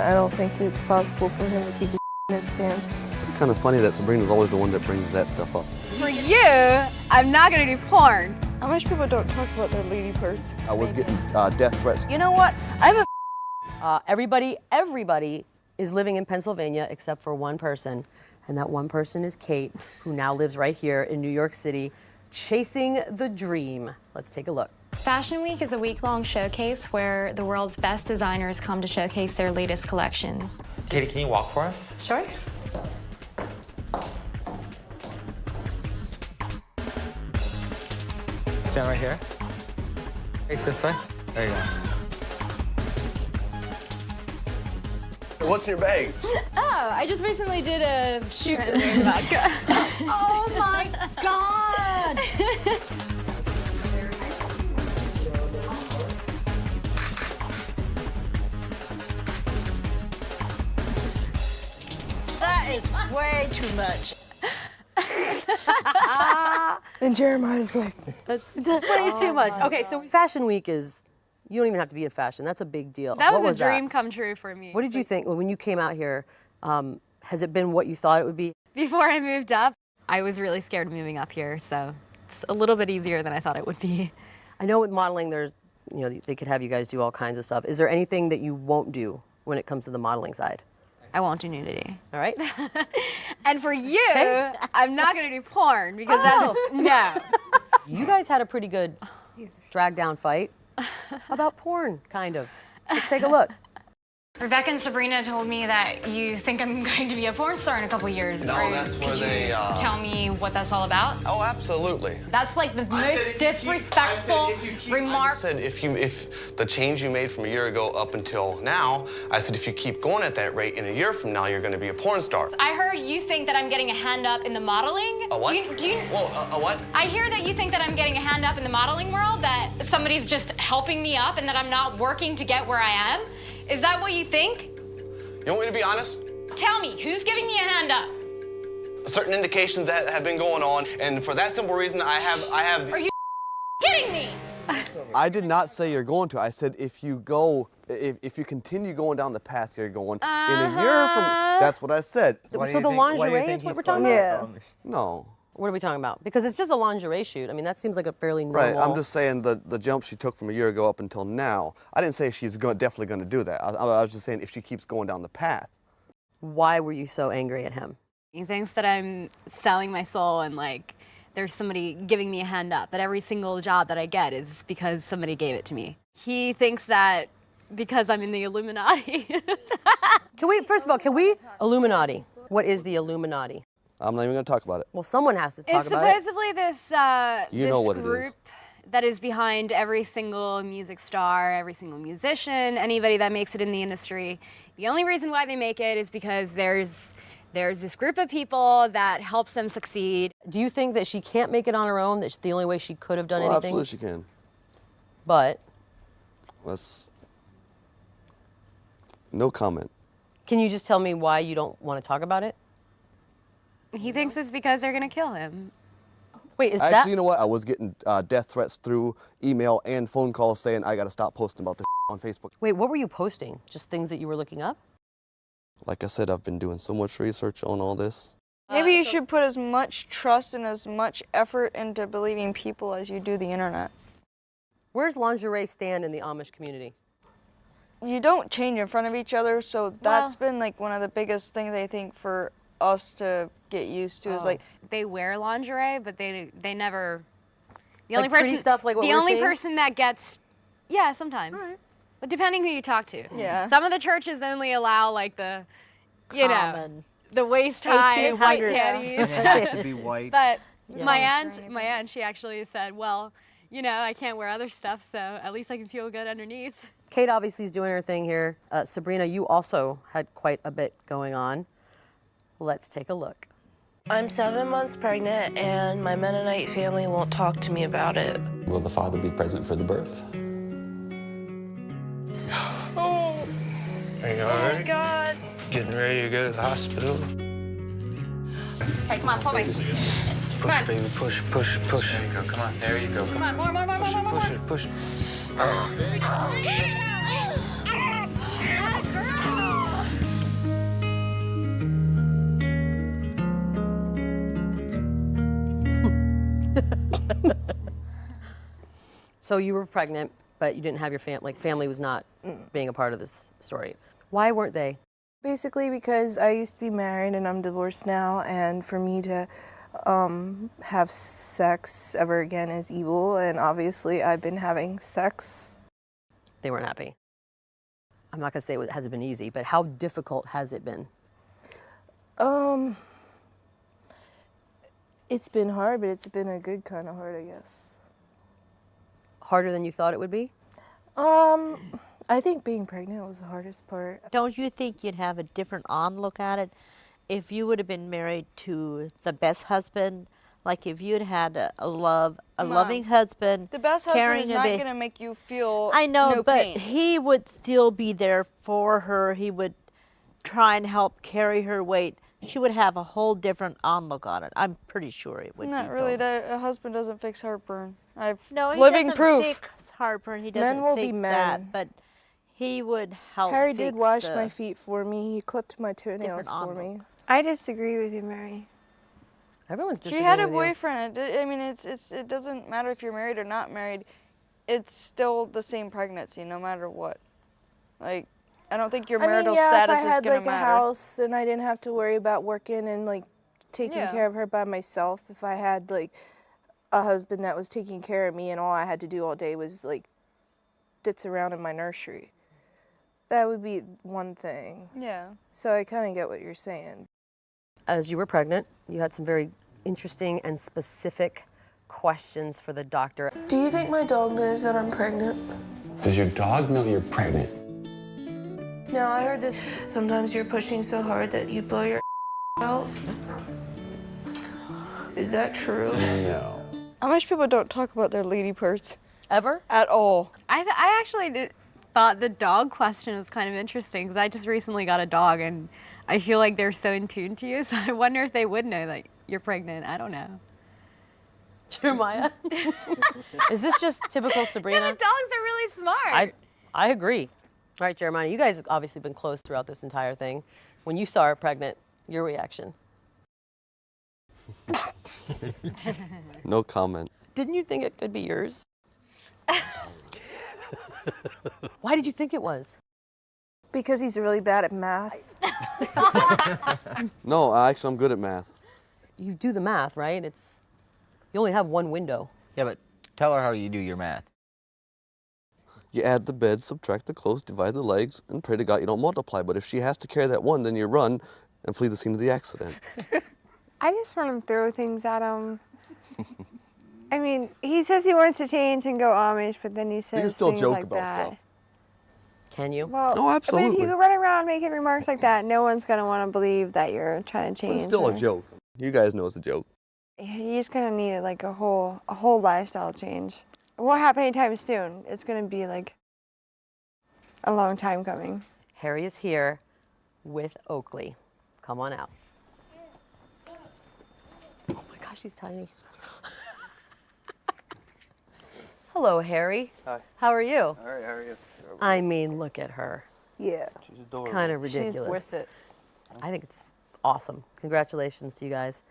I don't think it's possible for him to keep his in his pants. It's kind of funny that Sabrina's always the one that brings that stuff up. For you, I'm not gonna do porn. How much people don't talk about their lady parts? I was getting death threats. You know what? I'm a Everybody is living in Pennsylvania except for one person, and that one person is Kate, who now lives right here in New York City, chasing the dream. Let's take a look. Fashion Week is a week-long showcase where the world's best designers come to showcase their latest collections. Katie, can you walk for us? Sure. Stand right here. Face this way. There you go. What's in your bag? Oh, I just recently did a shoot for vodka. Oh my God! That is way too much. And Jeremiah's like, That's way too much. Okay, so Fashion Week is, you don't even have to be in fashion. That's a big deal. That What was a dream that? come true for me. What did you think when you came out here? Has it been what you thought it would be? Before I moved up, I was really scared of moving up here, so it's a little bit easier than I thought it would be. I know with modeling, there's, they could have you guys do all kinds of stuff. Is there anything that you won't do when it comes to the modeling side? I won't do nudity. All right. And for you, I'm not gonna do porn because that's, no. You guys had a pretty good drag down fight. How about porn, kind of? Let's take a look. Rebecca and Sabrina told me that you think I'm going to be a porn star in a couple years. No, that's where they, tell me what that's all about? Oh, absolutely. That's like the most disrespectful remark. I said if the change you made from a year ago up until now, I said if you keep going at that rate in a year from now, you're going to be a porn star. I heard you think that I'm getting a hand up in the modeling. A what? Do you, Well, a what? I hear that you think that I'm getting a hand up in the modeling world, that somebody's just helping me up and that I'm not working to get where I am. Is that what you think? You want me to be honest? Tell me, who's giving me a hand up? Certain indications that have been going on, and for that simple reason, I have. Are you kidding me? I did not say you're going to. I said if you go, if you continue going down the path you're going, in a year from, that's what I said. So the lingerie is what we're talking about? yeah. No. What are we talking about? Because it's just a lingerie shoot. I mean, that seems like a fairly normal. Right, I'm just saying the jump she took from a year ago up until now. I didn't say she's definitely going to do that. I was just saying if she keeps going down the path. Why were you so angry at him? He thinks that I'm selling my soul and like there's somebody giving me a hand up, that every single job that I get is because somebody gave it to me. He thinks that because I'm in the Illuminati. First of all, Illuminati. What is the Illuminati? I'm not even going to talk about it. Well, someone has to talk It's about it. supposedly this, You know this what it group is. that is behind every single music star, every single musician, anybody that makes it in the industry. The only reason why they make it is because there's this group of people that helps them succeed. Do you think that she can't make it on her own? That's the only way she could have done Well, anything? absolutely she can. But no comment. can you just tell me why you don't want to talk about it? He thinks it's because they're gonna kill him. Wait, is Actually, that? you know what? I was getting death threats through email and phone calls saying I got to stop posting about this on Facebook. Wait, what were you posting? Just things that you were looking up? Like I said, I've been doing so much research on all this. Maybe you should put as much trust and as much effort into believing people as you do the internet. Where's lingerie stand in the Amish community? You don't change in front of each other, so that's been like one of the biggest things I think for us to get used to is like They wear lingerie, but they never. The Like only pretty person stuff like what the we're only seeing? person that gets, yeah, sometimes. But depending who you talk to. Yeah. Some of the churches only allow like the, you know, the waist high white 1800s. panties. It has to be white. But my aunt, she actually said, well, you know, I can't wear other stuff, so at least I can feel good underneath. Kate obviously is doing her thing here. Sabrina, you also had quite a bit going on. Let's take a look. I'm 7 months pregnant, and my Mennonite family won't talk to me about it. Will the father be present for the birth? Oh, Are you all right? my God. Getting ready to go to the hospital. Hey, come on, pull me. Push, baby, push, push, push. There you go. Come on. There you go. Come on, more. Push it, push it. So you were pregnant, but you didn't have your family was not being a part of this story. Why weren't they? Basically because I used to be married and I'm divorced now, and for me to have sex ever again is evil, and obviously I've been having sex. They weren't happy. I'm not gonna say it hasn't been easy, but how difficult has it been? It's been hard, but it's been a good kind of hard, I guess. Harder than you thought it would be? I think being pregnant was the hardest part. Don't you think you'd have a different look at it if you would have been married to the best husband? Like if you'd had a loving husband, The best husband carrying is a not ba- going to make you feel I know, no but pain. he would still be there for her. He would try and help carry her weight. She would have a whole different look on it. I'm pretty sure it would. Not be, really. though. A husband doesn't fix heartburn. I've No, he living doesn't proof. fix heartburn. He doesn't Men will fix be that, men. but he would help. Harry fix did wash the my feet for me. He clipped my toenails different for me. envelope. I disagree with you, Mary. Everyone's She disagreeing had a with you. boyfriend. I mean, it doesn't matter if you're married or not married. It's still the same pregnancy, no matter what. Like, I don't think your marital if status I had is gonna like a matter. house and I didn't have to worry about working and like taking Yeah. care of her by myself, if I had like a husband that was taking care of me and all I had to do all day was like ditz around in my nursery, that would be one thing. Yeah. So I kind of get what you're saying. As you were pregnant, you had some very interesting and specific questions for the doctor. Do you think my dog knows that I'm pregnant? Does your dog know you're pregnant? No, I heard that sometimes you're pushing so hard that you blow your out. Is that true? No. How much people don't talk about their lady parts Ever? at all? I actually thought the dog question was kind of interesting because I just recently got a dog and I feel like they're so in tune to you. So I wonder if they would know that you're pregnant. I don't know. Jeremiah? Is this just typical Sabrina? Yeah, the dogs are really smart. I agree. All right, Jeremiah, you guys have obviously been close throughout this entire thing. When you saw her pregnant, your reaction? No comment. Didn't you think it could be yours? Why did you think it was? Because he's really bad at math. No, actually, I'm good at math. You do the math, right? You only have one window. Yeah, but tell her how you do your math. You add the bed, subtract the clothes, divide the legs, and pray to God you don't multiply. But if she has to carry that one, then you run and flee the scene of the accident. I just want to throw things at him. I mean, he says he wants to change and go Amish, but then he says can still things joke like about that. stuff. Can you? Well, Oh, But if absolutely. you go run around making remarks like that, no one's going to want to believe that you're trying to change. But it's still a or- joke. You guys know it's a joke. He's going to need like a whole lifestyle change. It won't happen anytime soon. It's going to be like a long time coming. Harry is here with Oakley. Come on out. Oh my gosh, she's tiny. Hello, Harry. Hi. How are you? All right, how are you? I mean, look at her. Yeah. She's It's adorable. kind of ridiculous. She's worth it. I think it's awesome. Congratulations to you guys.